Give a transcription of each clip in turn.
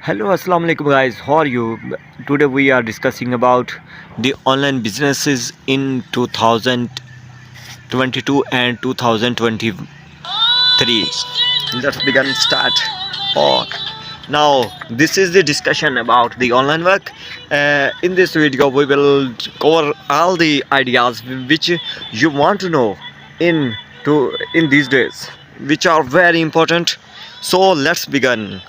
Hello, assalamu alaikum guys. How are you? Today we are discussing about the online businesses in 2022 and 2023. Let's begin start. Oh, now this is the discussion about the online work. In this video, we will cover all the ideas which you want to know in in these days, which are very important. So let's begin.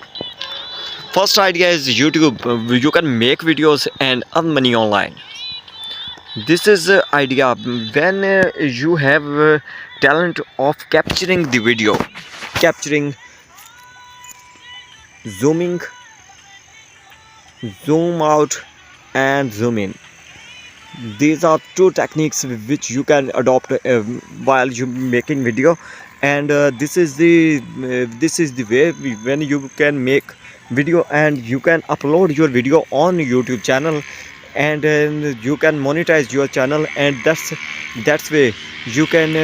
First idea is YouTube. You can make videos and earn money online. This is idea when you have talent of capturing the video, capturing, zooming, zoom out, and zoom in. These are two techniques which you can adopt while you making video, and this is the way when you can make video and you can upload your video on YouTube channel, and you can monetize your channel, and that's way you can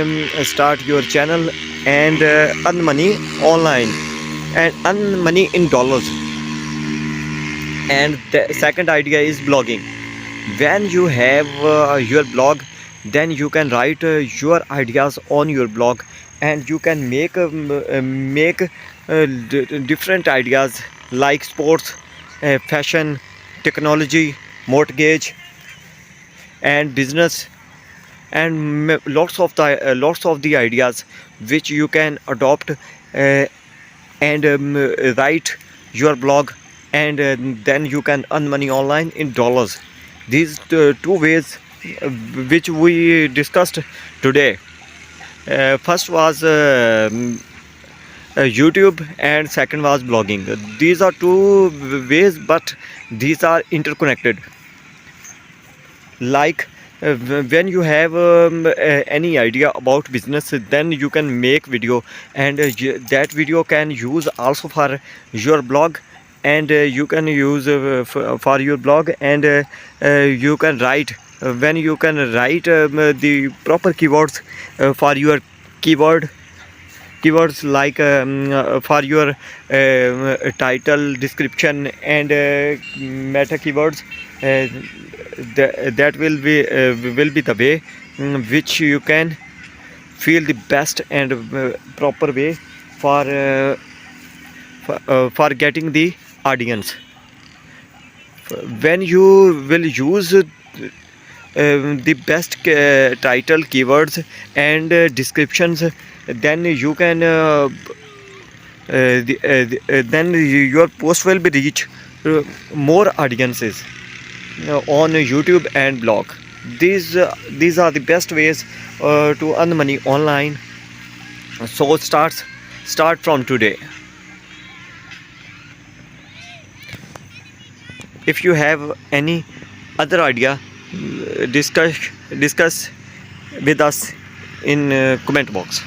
start your channel and earn money online and earn money in dollars. And the second idea is blogging. When you have your blog, then you can write your ideas on your blog, and you can make different ideas like sports, fashion, technology, mortgage, and business, and lots of the ideas which you can adopt and write your blog, and then you can earn money online in dollars. These two ways which we discussed today. First was YouTube, and second was blogging. These are two ways, but these are interconnected. Like when you have any idea about business, then you can make video, and that video can use also for your blog, and you can use for your blog, and you can write when you can write the proper keywords for your keywords like for your title, description, and meta keywords. That will be the way which you can feel the best and proper way for getting the audience. When you will use the best title, keywords, and descriptions, then you can then your post will be reach more audiences on YouTube and blog. These are the best ways to earn money online. So start from today. If you have any other idea, discuss with us in comment box.